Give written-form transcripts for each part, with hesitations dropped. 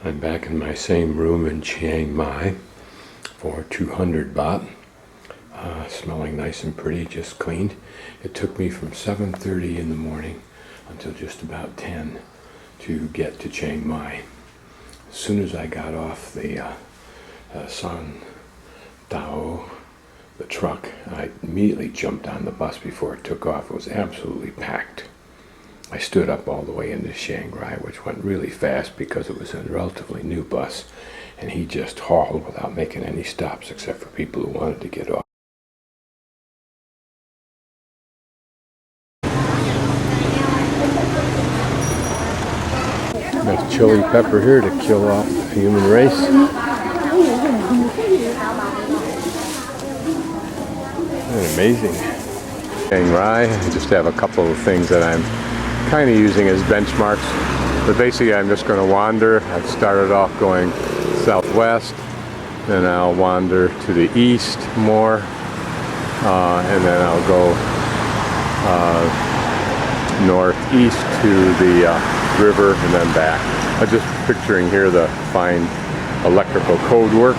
I'm back in my same room in Chiang Mai for 200 baht. Smelling nice and pretty, just cleaned. It took me from 7:30 in the morning until just about 10 to get to Chiang Mai. As soon as I got off the San Dao, the truck, I immediately jumped on the bus before it took off. It was absolutely packed. I stood up all the way into Chiang Rai, which went really fast because it was a relatively new bus, and he just hauled without making any stops except for people who wanted to get off. Enough chili pepper here to kill off the human race. Amazing. Chiang Rai, I just have a couple of things that I'm kind of using as benchmarks, but basically I'm just going to wander. I've started off going southwest, then I'll wander to the east more, and then I'll go northeast to the river and then back. I'm just picturing here the fine electrical code work.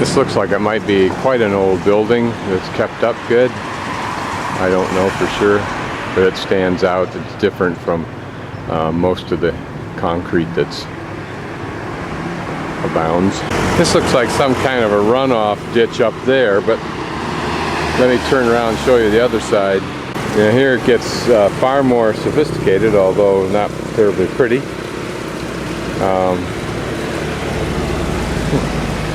This looks like it might be quite an old building that's kept up good. I don't know for sure, but it stands out. It's different from most of the concrete that's abounds. This looks like some kind of a runoff ditch up there, but let me turn around and show you the other side. Now here it gets far more sophisticated, although not terribly pretty.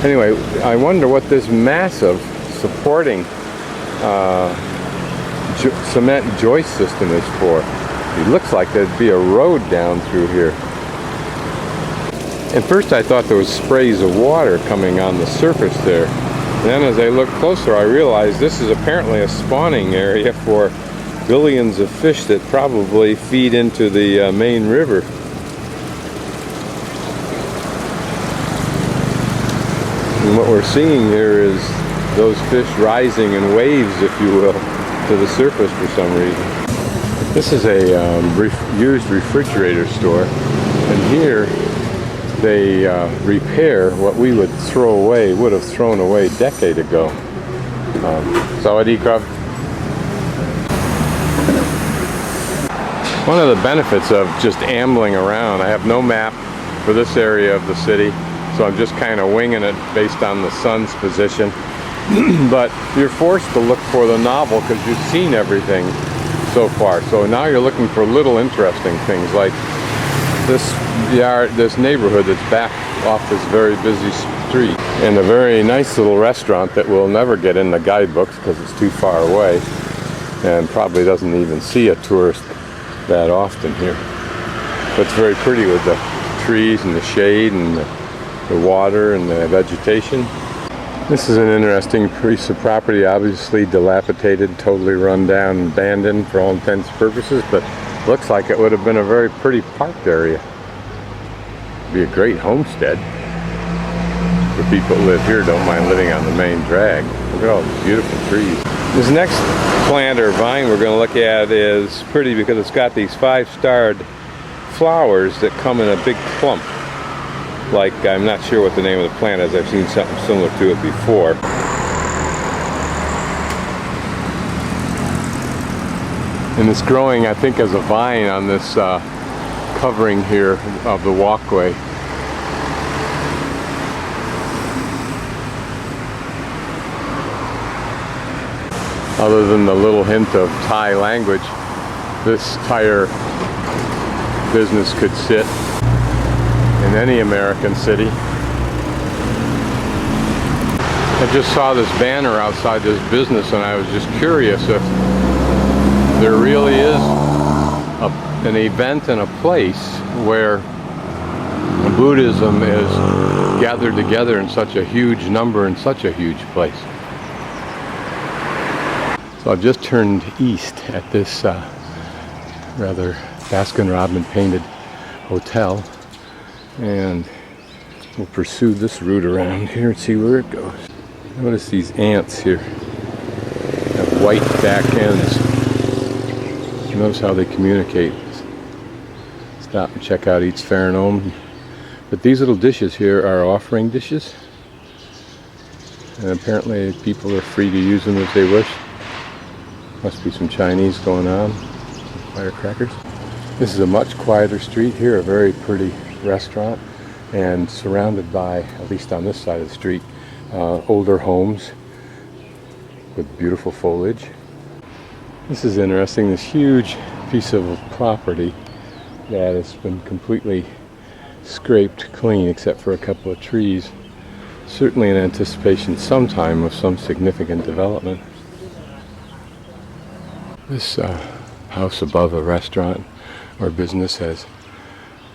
Anyway, I wonder what this massive supporting cement joist system is for. It looks like there'd be a road down through here. At first I thought there was sprays of water coming on the surface there. And then as I looked closer, I realized this is apparently a spawning area for billions of fish that probably feed into the main river. And what we're seeing here is those fish rising in waves, if you will, to the surface for some reason. This is a used refrigerator store, and here they repair what we would would have thrown away a decade ago. Sawadee krab. One of the benefits of just ambling around, I have no map for this area of the city, so I'm just kind of winging it based on the sun's position. But you're forced to look for the novel because you've seen everything so far. So now you're looking for little interesting things like this neighborhood that's back off this very busy street, and a very nice little restaurant that will never get in the guidebooks because it's too far away and probably doesn't even see a tourist that often here. But it's very pretty with the trees and the shade and the water and the vegetation. This is an interesting piece of property, obviously dilapidated, totally run down, abandoned for all intents and purposes, but looks like it would have been a very pretty parked area. It'd be a great homestead. The people who live here don't mind living on the main drag. Look at all these beautiful trees. This next plant or vine we're going to look at is pretty because it's got these 5-starred flowers that come in a big clump. Like, I'm not sure what the name of the plant is. I've seen something similar to it before. And it's growing, I think, as a vine on this covering here of the walkway. Other than the little hint of Thai language, this tire business could sit in any American city. I just saw this banner outside this business and I was just curious if there really is an event and a place where Buddhism is gathered together in such a huge number in such a huge place. So I've just turned east at this rather Baskin-Robbins painted hotel, and we'll pursue this route around here and see where it goes. Notice these ants here have white back ends. Notice how they communicate. Stop and check out each pheromone. But these little dishes here are offering dishes. And apparently people are free to use them as they wish. Must be some Chinese going on. Firecrackers. This is a much quieter street here, a very pretty restaurant, and surrounded by, at least on this side of the street, older homes with beautiful foliage. This is interesting, this huge piece of property that has been completely scraped clean except for a couple of trees. Certainly in anticipation sometime of some significant development. This house above a restaurant or business has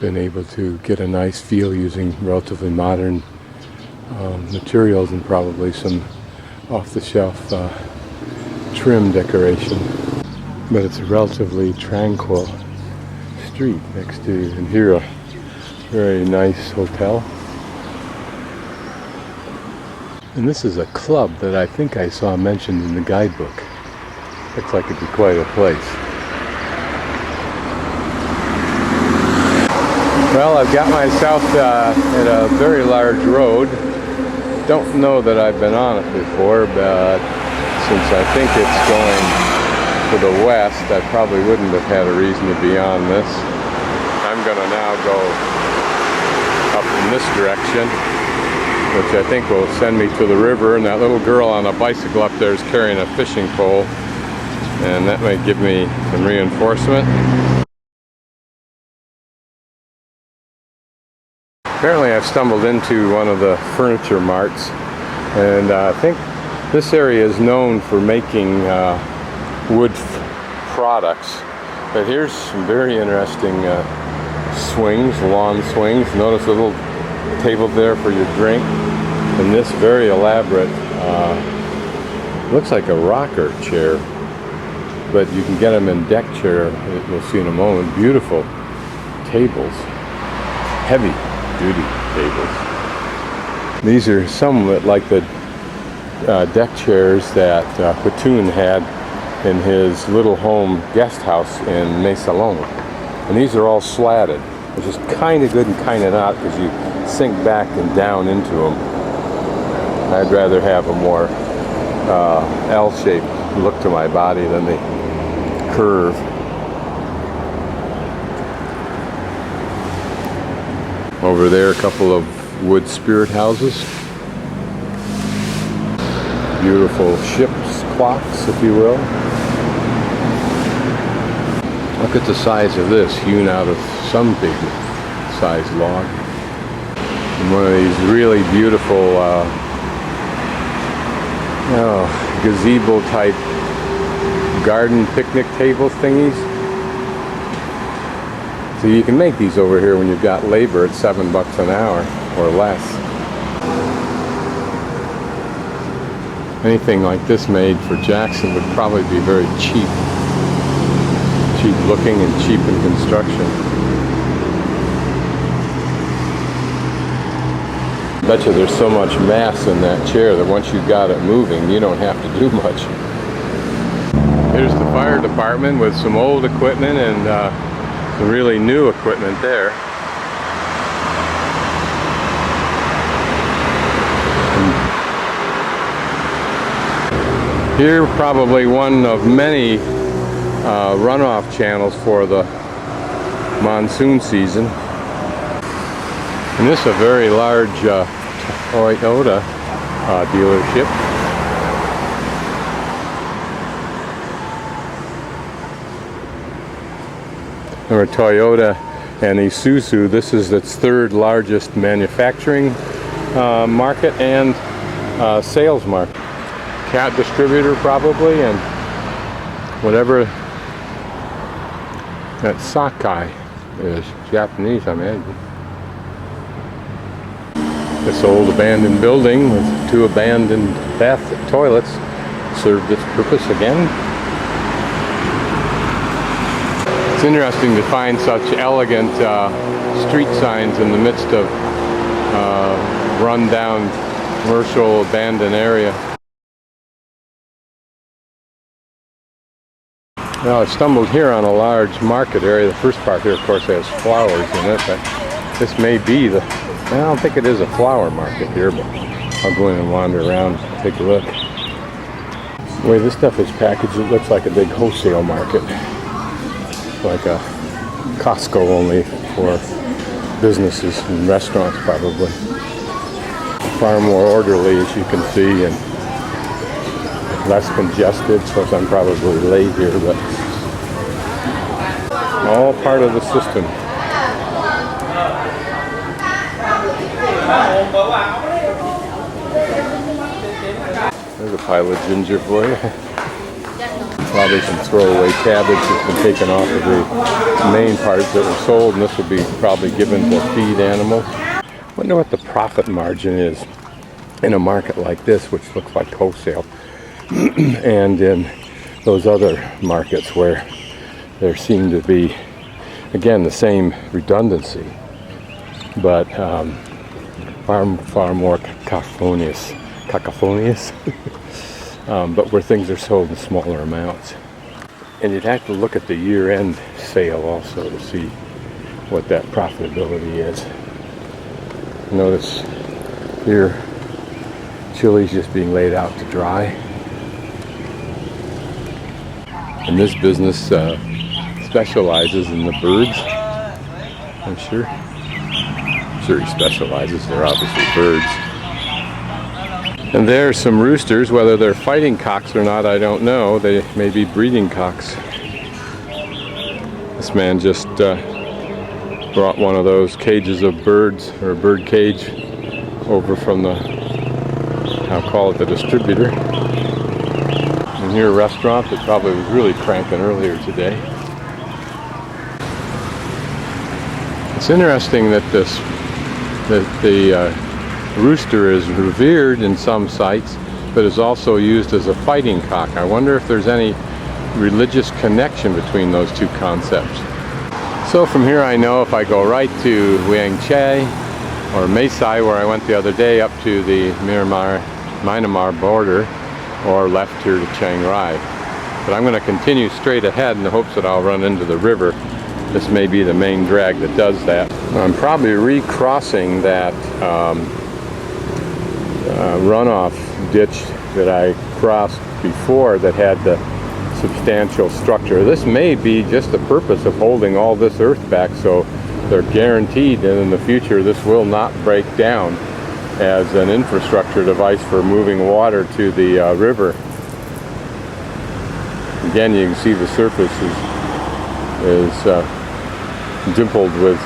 been able to get a nice feel using relatively modern materials and probably some off-the-shelf trim decoration. But it's a relatively tranquil street next to, and here a very nice hotel. And this is a club that I think I saw mentioned in the guidebook. Looks like it'd be quite a place. Well, I've got myself at a very large road. Don't know that I've been on it before, but since I think it's going to the west, I probably wouldn't have had a reason to be on this. I'm going to now go up in this direction, which I think will send me to the river, and that little girl on a bicycle up there is carrying a fishing pole, and that might give me some reinforcement. Apparently I've stumbled into one of the furniture marts, and I think this area is known for making wood products. But here's some very interesting swings, lawn swings. Notice a little table there for your drink, and this very elaborate, looks like a rocker chair, but you can get them in deck chair, we'll see in a moment. Beautiful tables, heavy duty tables. These are somewhat like the deck chairs that Platoon had in his little home guest house in Mesalong. And these are all slatted, which is kind of good and kind of not, because you sink back and down into them. I'd rather have a more L-shaped look to my body than the curve. Over there, a couple of wood spirit houses. Beautiful ship's clocks, if you will. Look at the size of this, hewn out of some big sized log. And one of these really beautiful gazebo type garden picnic table thingies. So you can make these over here when you've got labor at $7 an hour or less. Anything like this made for Jackson would probably be very cheap. Cheap looking and cheap in construction. I bet you there's so much mass in that chair that once you've got it moving, you don't have to do much. Here's the fire department with some old equipment and some really new equipment there. Here, probably one of many runoff channels for the monsoon season. And this is a very large Toyota dealership. Or Toyota and Isuzu, this is its third largest manufacturing market and sales market. Cat distributor probably, and whatever that Sakai is, Japanese I imagine. This old abandoned building with two abandoned bath toilets served its purpose again. It's interesting to find such elegant street signs in the midst of run-down commercial abandoned area. Now I stumbled here on a large market area. The first part here, of course, has flowers in it. But This may be the, I don't think it is a flower market here, but I'll go in and wander around and take a look. The way this stuff is packaged, it looks like a big wholesale market. Like a Costco, only for businesses and restaurants probably. Far more orderly, as you can see, and less congested. Of course, I'm probably late here, but all part of the system. There's a pile of ginger for you. Probably some throwaway cabbage that's been taken off of the main parts that were sold, and this will be probably given to feed animals. I wonder what the profit margin is in a market like this, which looks like wholesale, and in those other markets where there seem to be, again, the same redundancy, but far more cacophonious, but where things are sold in smaller amounts. And you'd have to look at the year-end sale also to see what that profitability is. Notice here, chili's just being laid out to dry. And this business specializes in the birds, I'm sure. He specializes, they're obviously birds. And there's some roosters, whether they're fighting cocks or not, I don't know. They may be breeding cocks. This man just brought one of those cages of birds, or a bird cage, over from the, I'll call it the distributor. And here a restaurant that probably was really cranking earlier today. It's interesting that the rooster is revered in some sites, but is also used as a fighting cock. I wonder if there's any religious connection between those two concepts. So from here I know if I go right to Wiang Chai or Mae Sai, where I went the other day, up to the Myanmar border, or left here to Chiang Rai. But I'm going to continue straight ahead in the hopes that I'll run into the river. This may be the main drag that does that. I'm probably recrossing that runoff ditch that I crossed before that had the substantial structure. This may be just the purpose of holding all this earth back, so they're guaranteed that in the future this will not break down as an infrastructure device for moving water to the river. Again, you can see the surface is dimpled with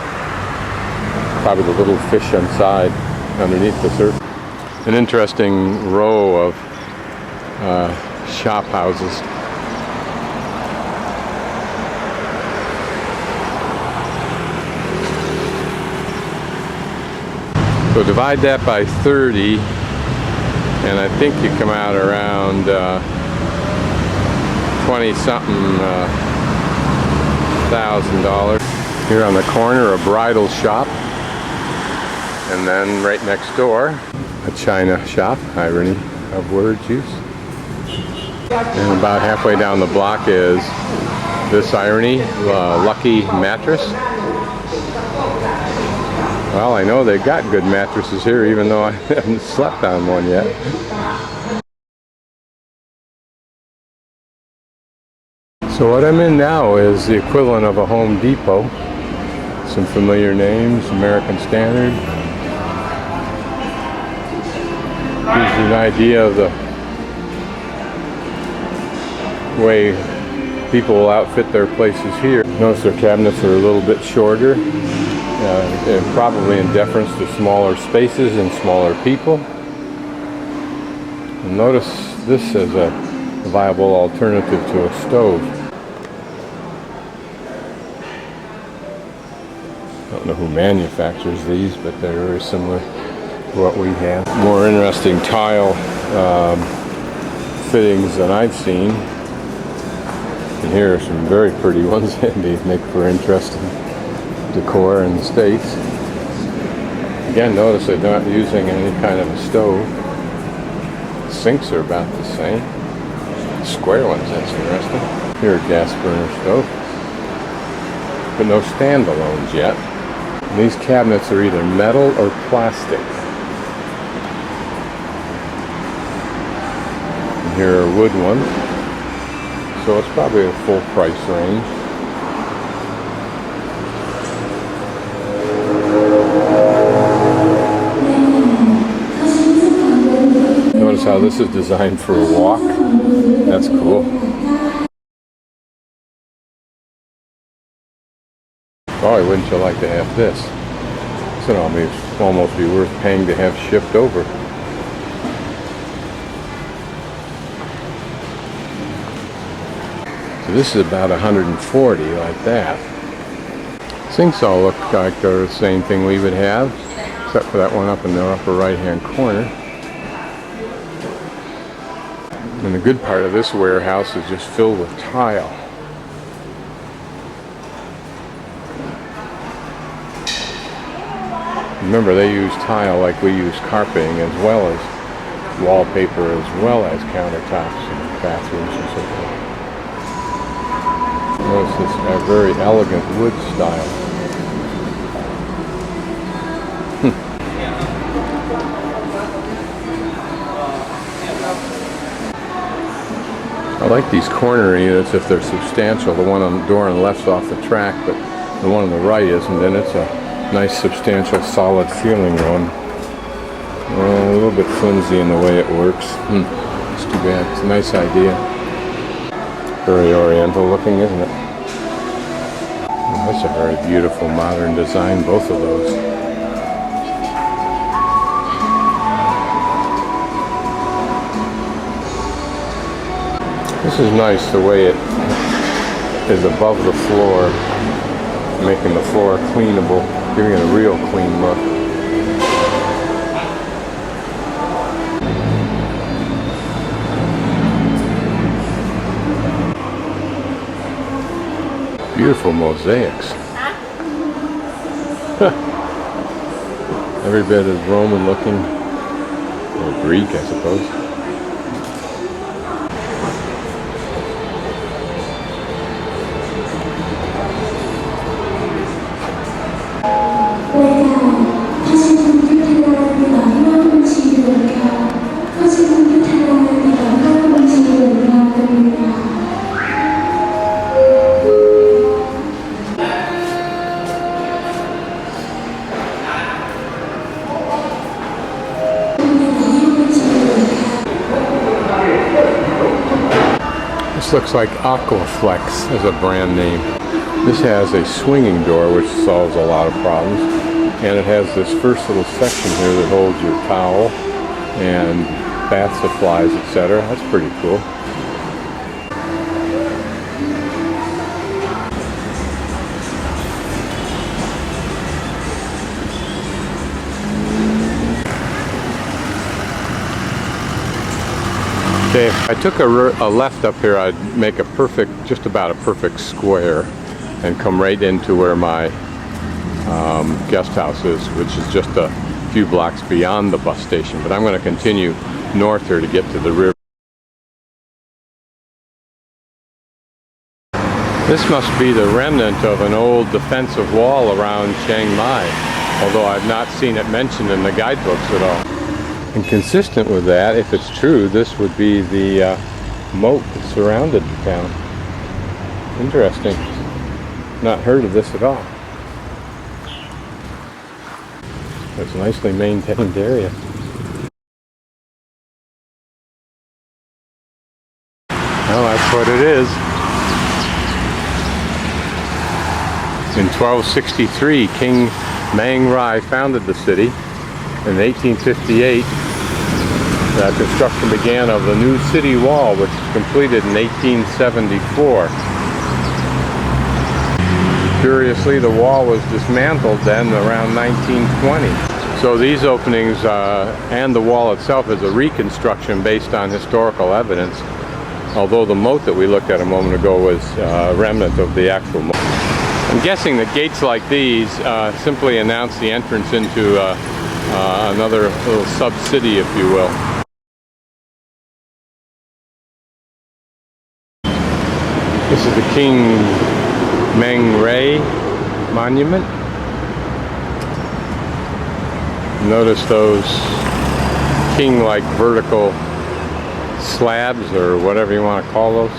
probably the little fish inside underneath the surface. An interesting row of shop houses. So divide that by 30, and I think you come out around 20-something $1,000. Here on the corner, a bridal shop, and then right next door, a china shop. Irony of words use. And about halfway down the block is this irony, Lucky Mattress. Well, I know they've got good mattresses here, even though I haven't slept on one yet. So what I'm in now is the equivalent of a Home Depot. Some familiar names, American Standard. Gives you an idea of the way people will outfit their places here. Notice their cabinets are a little bit shorter. Probably in deference to smaller spaces and smaller people. And notice this as a viable alternative to a stove. I don't know who manufactures these, but they're very similar to what we have. More interesting tile fittings than I've seen. And here are some very pretty ones, and they make for interesting decor in the States. Again, notice they're not using any kind of a stove. The sinks are about the same. Square ones, that's interesting. Here, a gas burner stove. But no standalones yet. These cabinets are either metal or plastic. And here are wood ones. So it's probably a full price range. Notice how this is designed for a walk. That's cool. Boy, wouldn't you like to have this? This would almost be worth paying to have shipped over. So this is about 140, like that. Sinks all look like they're the same thing we would have, except for that one up in the upper right-hand corner. And the good part of this warehouse is just filled with tile. Remember, they use tile like we use carpeting, as well as wallpaper, as well as countertops and bathrooms and so forth. Notice this very elegant wood style. I like these corner units if they're substantial. The one on the door on the left's off the track, but the one on the right isn't. Then it's a nice, substantial, solid feeling one. A little bit flimsy in the way it works. It's too bad. It's a nice idea. Very oriental looking, isn't it? That's a very beautiful modern design, both of those. This is nice, the way it is above the floor, making the floor cleanable, giving it a real clean look. Beautiful mosaics. Every bit is Roman looking, or Greek, I suppose. Looks like Aquaflex as a brand name. This has a swinging door, which solves a lot of problems, and it has this first little section here that holds your towel and bath supplies, etc. That's pretty cool. Okay, if I took a left up here, I'd make a perfect, just about a perfect square, and come right into where my guest house is, which is just a few blocks beyond the bus station. But I'm going to continue north here to get to the river. This must be the remnant of an old defensive wall around Chiang Mai, although I've not seen it mentioned in the guidebooks at all. And consistent with that, if it's true, this would be the moat that surrounded the town. Interesting. Not heard of this at all. It's a nicely maintained area. Well, that's what it is. In 1263, King Mangrai founded the city. In 1858, the construction began of the new city wall, which was completed in 1874. Curiously, the wall was dismantled then around 1920. So these openings and the wall itself is a reconstruction based on historical evidence, although the moat that we looked at a moment ago was a remnant of the actual moat. I'm guessing that gates like these simply announce the entrance into another little sub-city, if you will. This is the King Mangrai monument. Notice those king-like vertical slabs, or whatever you want to call those.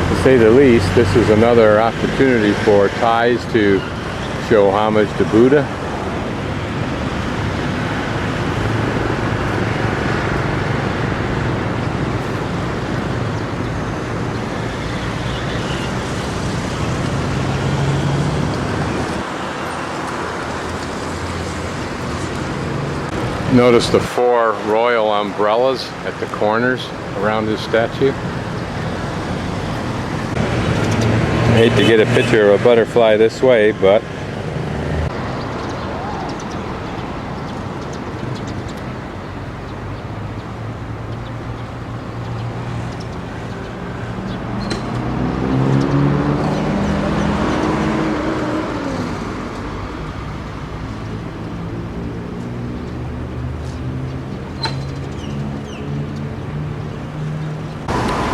To say the least, this is another opportunity for Thais to show homage to Buddha. Notice the 4 royal umbrellas at the corners around this statue. I hate to get a picture of a butterfly this way, but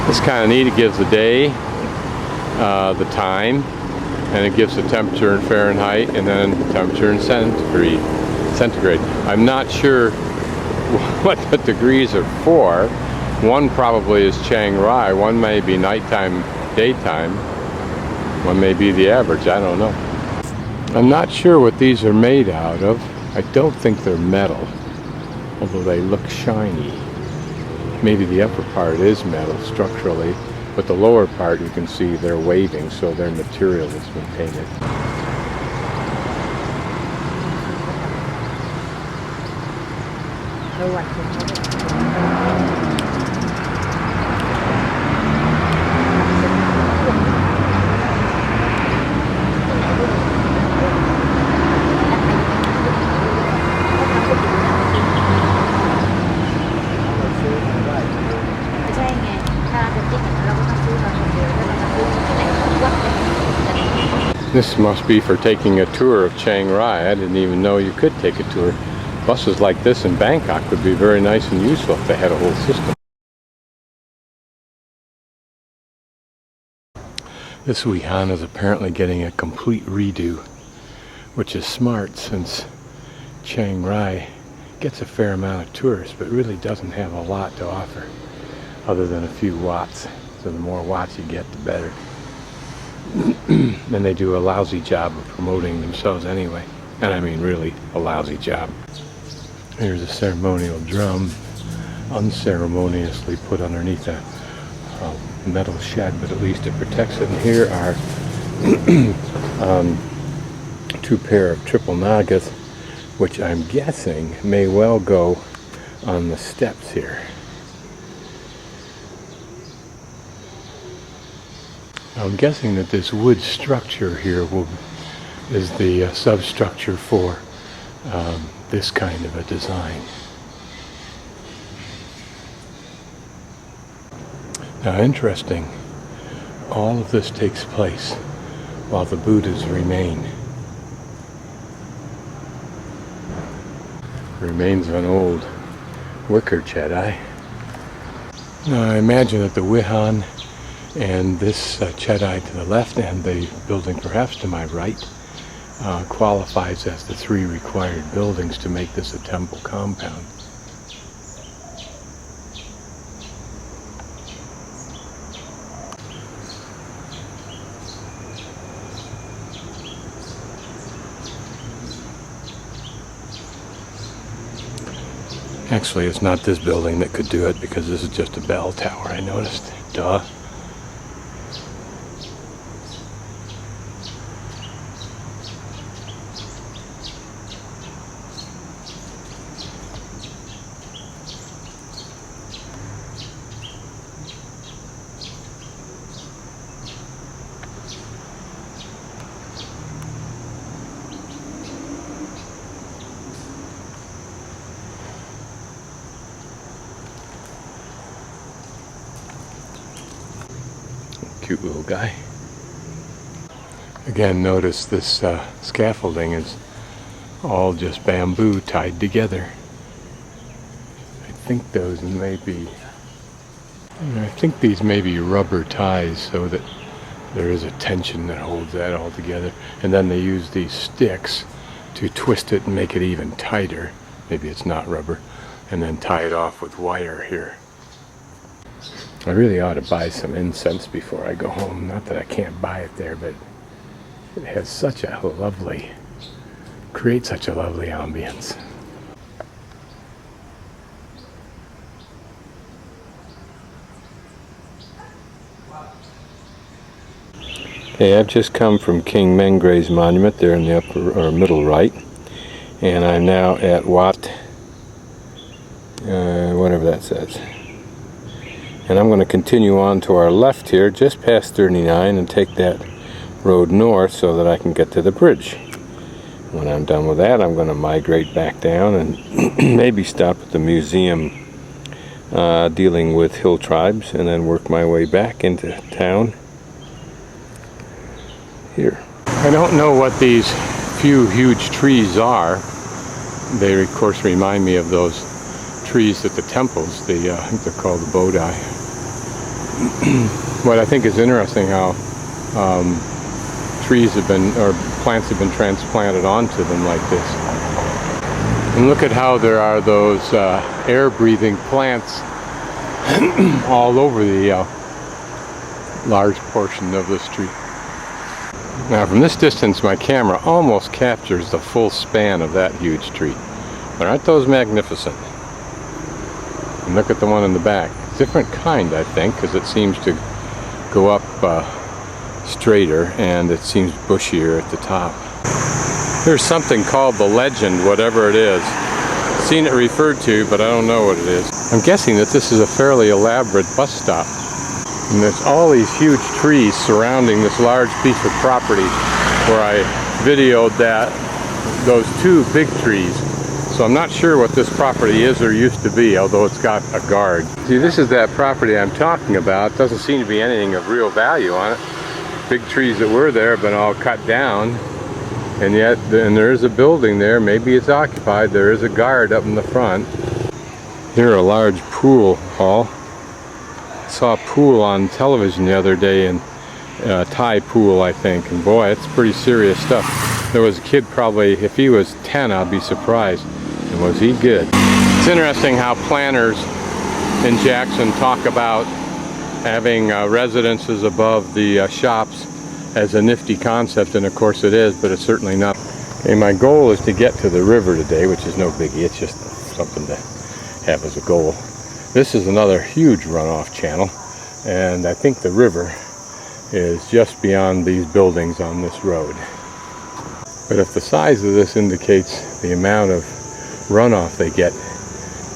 it's kind of neat. It gives the day, the time, and it gives the temperature in Fahrenheit and then temperature in centigrade. I'm not sure what the degrees are for. One probably is Chiang Rai, one may be nighttime, daytime, one may be the average, I don't know. I'm not sure what these are made out of. I don't think they're metal, although they look shiny. Maybe the upper part is metal structurally, but the lower part you can see they're waving, so their material has been painted. This must be for taking a tour of Chiang Rai. I didn't even know you could take a tour. Buses like this in Bangkok would be very nice and useful if they had a whole system. This Wuhan is apparently getting a complete redo, which is smart since Chiang Rai gets a fair amount of tourists but really doesn't have a lot to offer other than a few watts. So the more watts you get, the better. And they do a lousy job of promoting themselves anyway. And I mean really a lousy job. Here's a ceremonial drum unceremoniously put underneath a metal shed, but at least it protects it. And here are 2 pair of triple nagas, which I'm guessing may well go on the steps here. I'm guessing that this wood structure here is the substructure for this kind of a design. Now, interesting, all of this takes place while the Buddhas remain. Remains of an old wicker chedai. Now, I imagine that the Wuhan and this chedai to the left and the building perhaps to my right qualifies as the 3 required buildings to make this a temple compound. Actually, it's not this building that could do it because this is just a bell tower, I noticed. Duh. Cute little guy. Again, notice this scaffolding is all just bamboo tied together. I think those may be, I think these may be rubber ties so that there is a tension that holds that all together. And then they use these sticks to twist it and make it even tighter. Maybe it's not rubber. And then tie it off with wire here. I really ought to buy some incense before I go home. Not that I can't buy it there, but it has such a lovely, creates such a lovely ambience. Okay, I've just come from King Mangrai's monument there in the upper or middle right, and I'm now at Wat, whatever that says. And I'm going to continue on to our left here, just past 39, and take that road north so that I can get to the bridge. When I'm done with that, I'm going to migrate back down and maybe stop at the museum dealing with hill tribes, and then work my way back into town here. I don't know what these few huge trees are. They of course remind me of those trees at the temples. I think they're called the Bodhi. What I think is interesting, how trees have been, or plants have been transplanted onto them like this. And look at how there are those air-breathing plants all over the large portion of this tree. Now from this distance, my camera almost captures the full span of that huge tree. But aren't those magnificent? And look at the one in the back. Different kind, I think, because it seems to go up straighter, and it seems bushier at the top. There's something called the Legend, whatever it is. I've seen it referred to, but I don't know what it is. I'm guessing that this is a fairly elaborate bus stop. And there's all these huge trees surrounding this large piece of property where I videoed those two big trees. So I'm not sure what this property is or used to be, although it's got a guard. See, this is that property I'm talking about. Doesn't seem to be anything of real value on it. Big trees that were there have been all cut down. And yet, and there is a building there. Maybe it's occupied. There is a guard up in the front. Here, a large pool hall. I saw a pool on television the other day, in Thai pool, I think, and boy, it's pretty serious stuff. There was a kid, probably, if he was 10, I'd be surprised. And was he good? It's interesting how planners in Jackson talk about having residences above the shops as a nifty concept, and of course it is, but it's certainly not. Okay, my goal is to get to the river today, which is no biggie. It's just something to have as a goal. This is another huge runoff channel, and I think the river is just beyond these buildings on this road. But if the size of this indicates the amount of runoff they get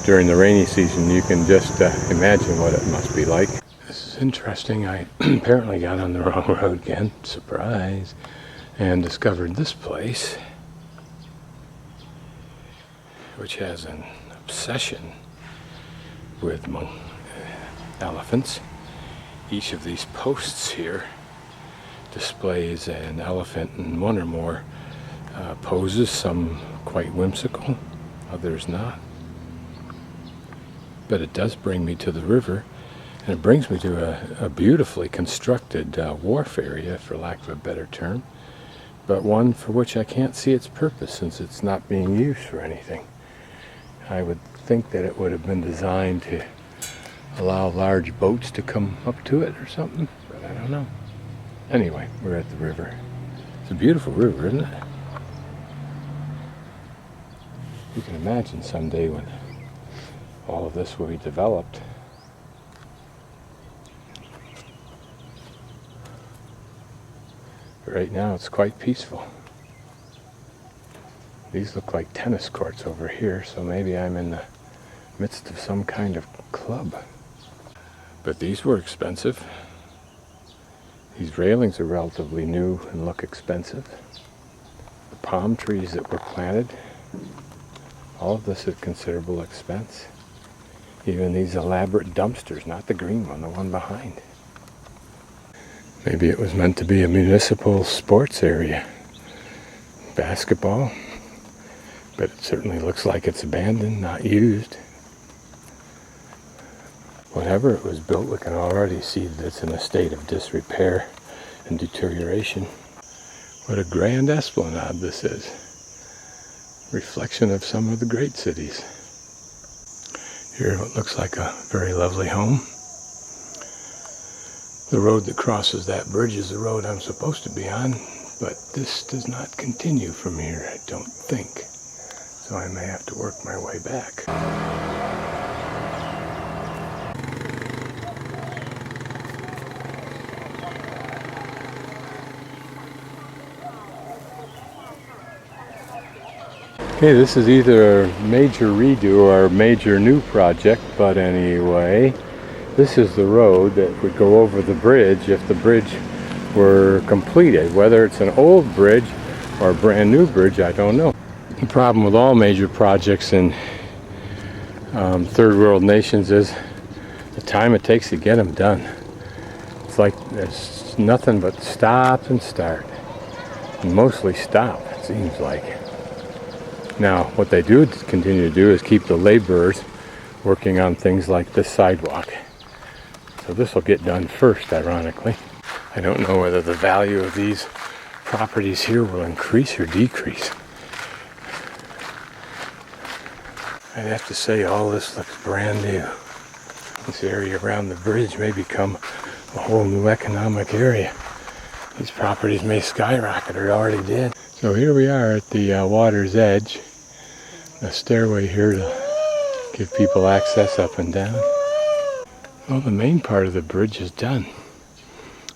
during the rainy season, you can just imagine what it must be like. This is interesting. I apparently got on the wrong road again, surprise, and discovered this place, which has an obsession with elephants. Each of these posts here displays an elephant in one or more poses, some quite whimsical, others not. But it does bring me to the river, and it brings me to a beautifully constructed wharf area, for lack of a better term, but one for which I can't see its purpose since it's not being used for anything. I would think that it would have been designed to allow large boats to come up to it or something, but I don't know. Anyway, we're at the river. It's a beautiful river, isn't it? You can imagine someday when all of this will be developed. Right now it's quite peaceful. These look like tennis courts over here, so maybe I'm in the midst of some kind of club. But these were expensive. These railings are relatively new and look expensive. The palm trees that were planted, all of this at considerable expense. Even these elaborate dumpsters, not the green one, the one behind. Maybe it was meant to be a municipal sports area. Basketball. But it certainly looks like it's abandoned, not used. Whenever it was built, we can already see that it's in a state of disrepair and deterioration. What a grand esplanade this is. reflection of some of the great cities. Here what looks like a very lovely home. The road that crosses that bridge is the road I'm supposed to be on, but this does not continue from here, I don't think. So I may have to work my way back. Okay, this is either a major redo or a major new project, but anyway, this is the road that would go over the bridge if the bridge were completed. Whether it's an old bridge or a brand new bridge, I don't know. The problem with all major projects in third world nations is the time it takes to get them done. It's like there's nothing but stop and start. And mostly stop, it seems like. Now, what they do continue to do is keep the laborers working on things like this sidewalk. So this will get done first, ironically. I don't know whether the value of these properties here will increase or decrease. I'd have to say all this looks brand new. This area around the bridge may become a whole new economic area. These properties may skyrocket, or already did. So here we are at the water's edge. A stairway here to give people access up and down. Well, the main part of the bridge is done.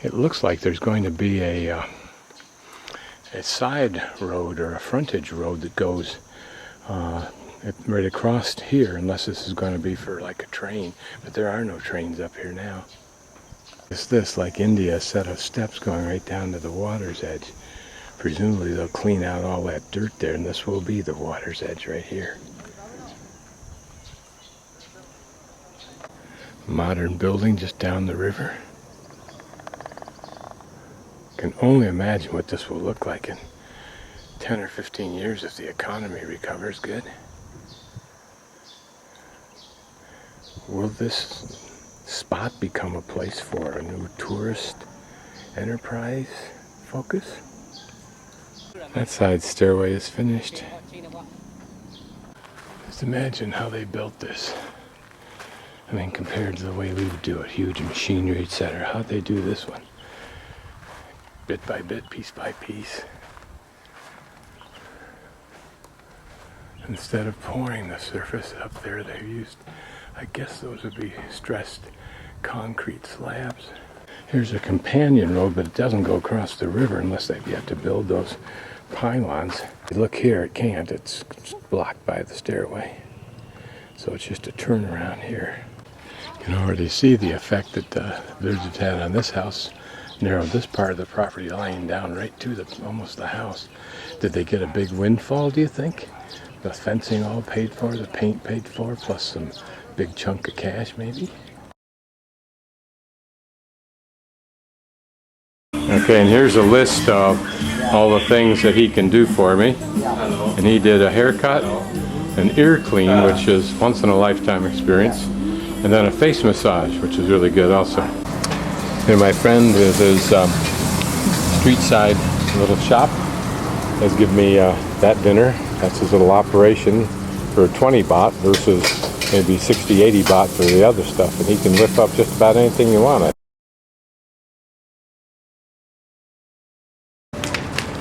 It looks like there's going to be a side road or a frontage road that goes right across here, unless this is going to be for like a train. But there are no trains up here now. It's this, like India, a set of steps going right down to the water's edge. Presumably they'll clean out all that dirt there, and this will be the water's edge right here. Modern building just down the river. Can only imagine what this will look like in 10 or 15 years if the economy recovers good. Will this spot become a place for a new tourist enterprise focus? That side stairway is finished. Just imagine how they built this. I mean, compared to the way we would do it, huge machinery, etc. How'd they do this one? Bit by bit, piece by piece. Instead of pouring the surface up there, they used, I guess those would be stressed concrete slabs. Here's a companion road, but it doesn't go across the river unless they've yet to build those pylons. Look here, it can't. It's blocked by the stairway. So it's just a turnaround here. You can already see the effect that the blizzard had on this house. Narrowed this part of the property line down right to almost the house. Did they get a big windfall, do you think? The fencing all paid for, the paint paid for, plus some big chunk of cash maybe? Okay, and here's a list of all the things that he can do for me. And he did a haircut, an ear clean, which is once in a lifetime experience, and then a face massage, which is really good also. And my friend with his street side little shop has given me that dinner. That's his little operation for 20 baht versus maybe 60, 80 baht for the other stuff. And he can whip up just about anything you want.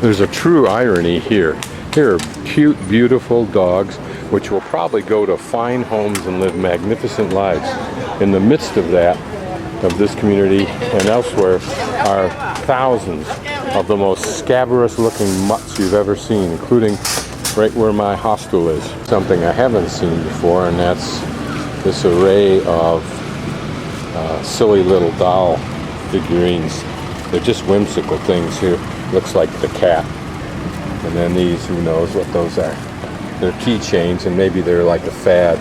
There's a true irony here. Here are cute, beautiful dogs, which will probably go to fine homes and live magnificent lives. In the midst of that, of this community and elsewhere, are thousands of the most scabrous looking mutts you've ever seen, including right where my hostel is. Something I haven't seen before, and that's this array of silly little doll figurines. They're just whimsical things here. Looks like the cat. And then these, who knows what those are. They're keychains, and maybe they're like a fad,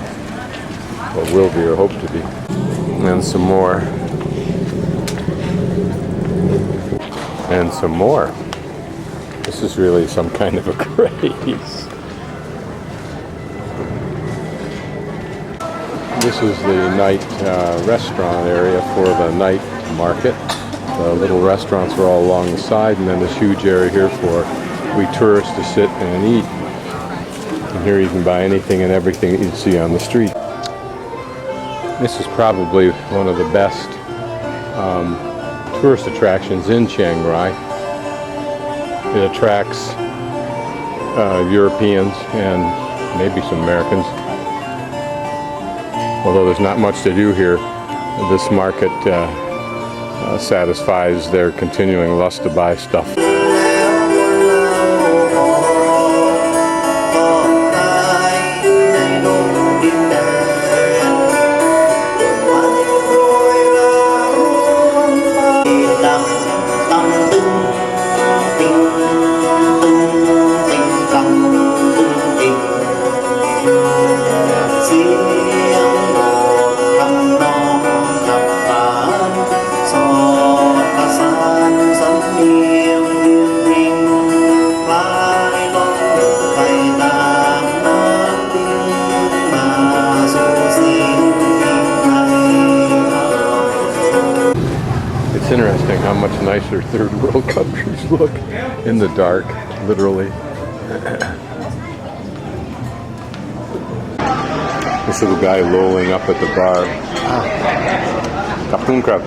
or will be, or hope to be. And then some more. And some more. This is really some kind of a craze. This is the night restaurant area for the night market. The little restaurants are all along the side, and then this huge area here for we tourists to sit and eat. And here you can buy anything and everything that you'd see on the street. This is probably one of the best tourist attractions in Chiang Rai. It attracts Europeans and maybe some Americans. Although there's not much to do here, this market satisfies their continuing lust to buy stuff. It's interesting how much nicer third world countries look in the dark, literally. This little guy lolling up at the bar. Kapung krab.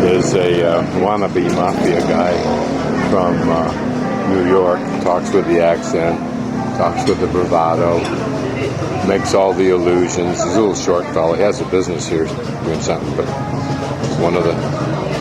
There's a wannabe mafia guy from New York, talks with the accent, talks with the bravado, makes all the illusions. He's a little short fellow. He has a business here doing something, but he's one of the